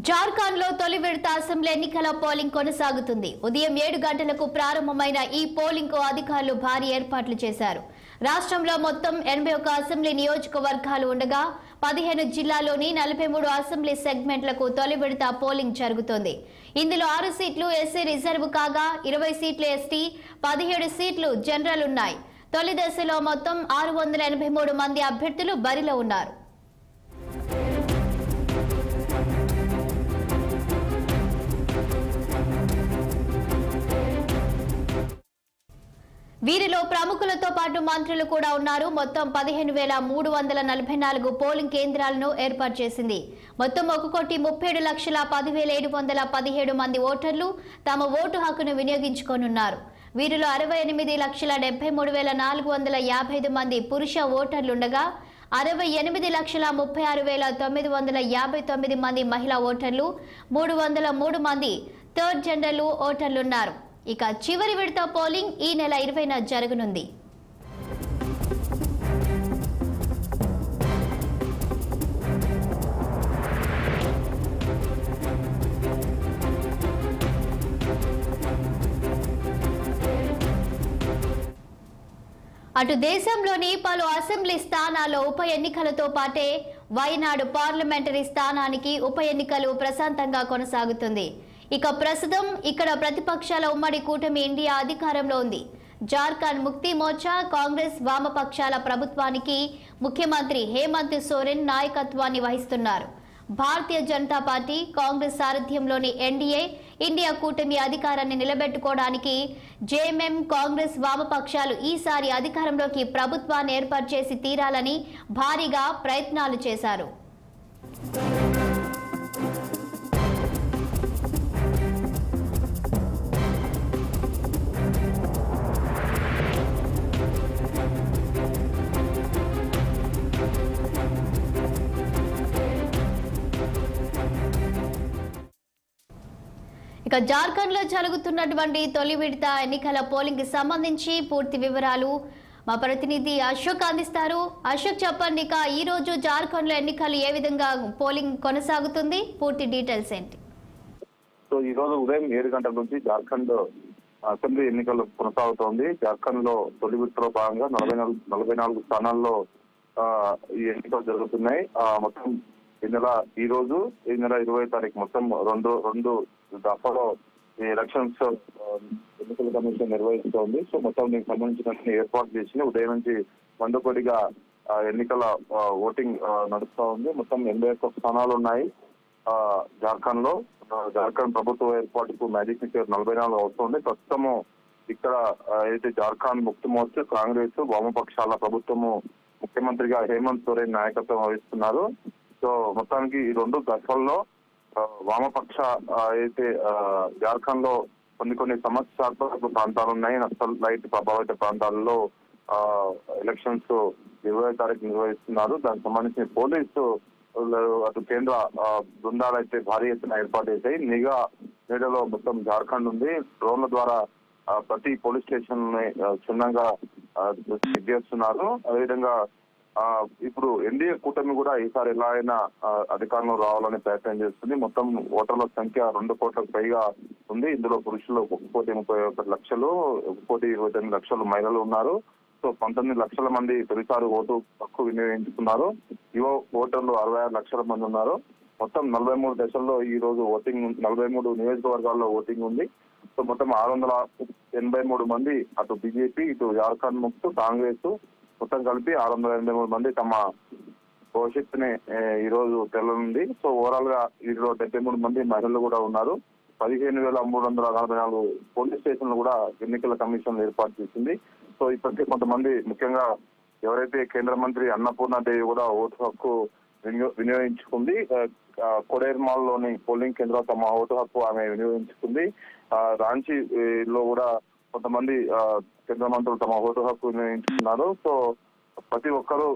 జార్ఖండ్ లో తొలి విడత అసెంబ్లీ ఎన్నికల పోలింగ్ కొనసాగుతుంది. ఉదయం 7 గంటలకు ప్రారంభమైన ఈ పోలింగ్ కు అధికారులు భారీ ఏర్పాట్లు చేశారు. రాష్ట్రంలో మొత్తం 81 అసెంబ్లీ నియోజకవర్గాలు ఉండగా 15 జిల్లాల్లోని 43 అసెంబ్లీ సెగ్మెంట్లకు తొలి విడత పోలింగ్ జరుగుతోంది. ఇందులో 6 సీట్లు ఎస్సీ రిజర్వ్ కాగా 20 సీట్లు ఎస్టీ, 17 సీట్లు జనరల్ ఉన్నాయి. తొలి దశలో మొత్తం 683 మంది అభ్యర్థులు బరిలో ఉన్నారు. వీరిలో ప్రముఖులతో పాటు మంత్రులు కూడా ఉన్నారు. మొత్తం 15,344 పోలింగ్ కేంద్రాలను ఏర్పాటు చేసింది. మొత్తం 1,37,10,717 మంది ఓటర్లు తమ ఓటు హక్కును వినియోగించుకోనున్నారు. వీరిలో 68,73,455 మంది పురుష ఓటర్లుండగా 68,36,959 మంది మహిళా ఓటర్లు, 303 మంది థర్డ్ జనరల్ ఓటర్లున్నారు. ఇక చివరి విడత పోలింగ్ ఈ నెల 20న జరగనుంది. అటు దేశంలోని పలు అసెంబ్లీ స్థానాల్లో ఉప ఎన్నికలతో పాటే వయనాడు పార్లమెంటరీ స్థానానికి ఉప ఎన్నికలు ప్రశాంతంగా కొనసాగుతుంది. ఇక ప్రస్తుతం ఇక్కడ ప్రతిపక్షాల ఉమ్మడి కూటమి ఇండియా అధికారంలో ఉంది. జార్ఖండ్ ముక్తి మోర్చా, కాంగ్రెస్, వామపక్షాల ప్రభుత్వానికి ముఖ్యమంత్రి హేమంత్ సోరెన్ నాయకత్వాన్ని వహిస్తున్నారు. భారతీయ జనతా పార్టీ, కాంగ్రెస్ సారథ్యంలోని ఎన్డీఏ ఇండియా కూటమి అధికారాన్ని నిలబెట్టుకోవడానికి జేఎంఎం, కాంగ్రెస్, వామపక్షాలు ఈసారి అధికారంలోకి ప్రభుత్వాన్ని ఏర్పాటు చేసి తీరాలని భారీగా ప్రయత్నాలు చేశారు. ఇక జార్ఖండ్ లో జరుగుతున్నటువంటి తొలి విడత ఎన్నికల పోలింగ్ కి సంబంధించి పూర్తి వివరాలు మా ప్రతినిధి అశోక్ అందిస్తారు. అశోక్, చెప్పండి, ఇక ఈ రోజు జార్ఖండ్ లో ఎన్నికలు ఏ విధంగా పోలింగ్ కొనసాగుతుంది, పూర్తి డీటెయిల్స్ ఏంటి? సో ఈ రోజు ఉదయం 7 గంటల నుంచి జార్ఖండ్ అసెంబ్లీ ఎన్నికలు కొనసాగుతోంది. జార్ఖండ్ లో తొలి విడతలో భాగంగా 44 స్థానాల్లో ఈ ఎన్నికలు జరుగుతున్నాయి. మొత్తం ఈ నెల 20వ తారీఖు మొత్తం రెండు దఫాలో ఈ ఎలక్షన్స్ ఎన్నికల కమిషన్ నిర్వహిస్తోంది. సో మొత్తం దీనికి సంబంధించిన ఏర్పాటు చేసి ఉదయం నుంచి మందకొడిగా ఎన్నికల ఓటింగ్ నడుస్తూ ఉంది. మొత్తం 81 స్థానాలు ఉన్నాయి జార్ఖండ్ లో. జార్ఖండ్ ప్రభుత్వ ఏర్పాటుకు మ్యాజిక్ ఫిగర్ 44 అవుతుంది. ప్రస్తుతము ఇక్కడ అయితే జార్ఖండ్ ముక్తి మోర్చా, కాంగ్రెస్, వామపక్షాల ప్రభుత్వము ముఖ్యమంత్రిగా హేమంత్ సోరెన్ నాయకత్వం వహిస్తున్నారు. సో మొత్తానికి ఈ రెండు దశల్లో వామపక్ష అయితే జార్ఖండ్ లో కొన్ని సమస్యాత్మక ప్రాంతాలు ఉన్నాయి. నక్సల్ లైట్ ప్రభావిత ప్రాంతాల్లో ఎలక్షన్స్ 20వ తారీఖు నిర్వహిస్తున్నారు. దానికి సంబంధించిన పోలీసు అటు కేంద్ర బృందాలు అయితే భారీ ఎత్తున ఏర్పాటు చేశాయి. నిఘా నీడలో మొత్తం జార్ఖండ్ ఉంది. డ్రోన్ల ద్వారా ప్రతి పోలీస్ స్టేషన్ ని క్షుణ్ణంగా చెక్ చేస్తున్నారు. అదేవిధంగా ఇప్పుడు ఎన్డీఏ కూటమి కూడా ఈసారి ఎలా అయినా అధికారంలో రావాలని ప్రయత్నం చేస్తుంది. మొత్తం ఓటర్ల సంఖ్య 2 కోట్లకు పైగా ఉంది. ఇందులో పురుషులు 1,31 లక్షలు, 1,29 లక్షలు మహిళలు ఉన్నారు. సో 19 లక్షల మంది తొలిసారి ఓటు హక్కు వినియోగించుకున్నారు. యువ ఓటర్లు 66 లక్షల మంది ఉన్నారు. మొత్తం 43 దశల్లో ఈ రోజు ఓటింగ్, 43 నియోజకవర్గాల్లో ఓటింగ్ ఉంది. సో మొత్తం 683 మంది అటు బీజేపీ, ఇటు జార్ఖండ్ ముక్తి, కాంగ్రెస్ మొత్తం కలిపి 683 మంది తమ భవిష్యత్తుని ఈ రోజు తెలనుంది. సో ఓవరాల్ గా వీరిలో 73 మంది మహిళలు కూడా ఉన్నారు. 15,344 పోలీస్ స్టేషన్లు కూడా ఎన్నికల కమిషన్ ఏర్పాటు చేసింది. సో ఇప్పటికే కొంతమంది, ముఖ్యంగా ఎవరైతే కేంద్ర మంత్రి అన్నపూర్ణాదేవి కూడా ఓటు హక్కు వినియోగించుకుంది. కొడేర్మాల్ లోని పోలింగ్ కేంద్రం తమ ఓటు హక్కు ఆమె వినియోగించుకుంది. రాంచీలో కూడా కొంతమంది కేంద్ర మంత్రులు తమ ఓటు హక్కు వినియోగించుకున్నారు. సో ప్రతి ఒక్కరూ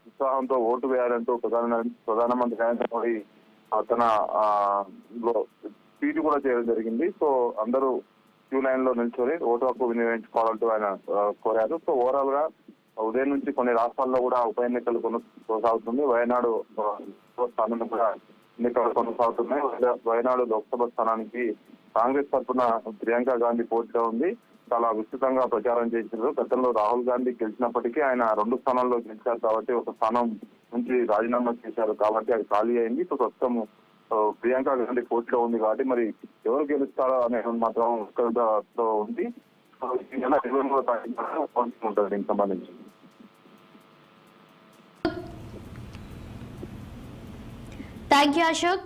ఉత్సాహంతో ఓటు వేయాలంటూ ప్రధానమంత్రి నరేంద్ర మోడీ తన ట్వీట్ కూడా చేయడం జరిగింది. సో అందరూ క్యూ లైన్ లో నిల్చొని ఓటు హక్కు వినియోగించుకోవాలంటూ ఆయన కోరారు. సో ఓవరాల్ గా ఉదయం నుంచి కొన్ని రాష్ట్రాల్లో కూడా ఉప ఎన్నికలు కొనసాగుతుంది. వయనాడు స్థానంలో కూడా ఎన్నికలు కొనసాగుతున్నాయి. వయనాడు లోక్సభ స్థానానికి కాంగ్రెస్ తరఫున ప్రియాంక గాంధీ పోటీలో ఉంది. చాలా విస్తృతంగా ప్రచారం చేశారు. గతంలో రాహుల్ గాంధీ గెలిచినప్పటికీ ఆయన 2 స్థానాల్లో గెలిచారు కాబట్టి ఒక స్థానం నుంచి రాజీనామా చేశారు కాబట్టి అది ఖాళీ అయింది. ఇప్పుడు ప్రస్తుతం ప్రియాంక గాంధీ పోటీలో ఉంది కాబట్టి మరి ఎవరు గెలుస్తారో అనేది మాత్రం ఉత్కంఠతో ఉంది. ఈ నెల 23వ తారీఖున ఉంటుంది దీనికి సంబంధించి. Thank you Ashok.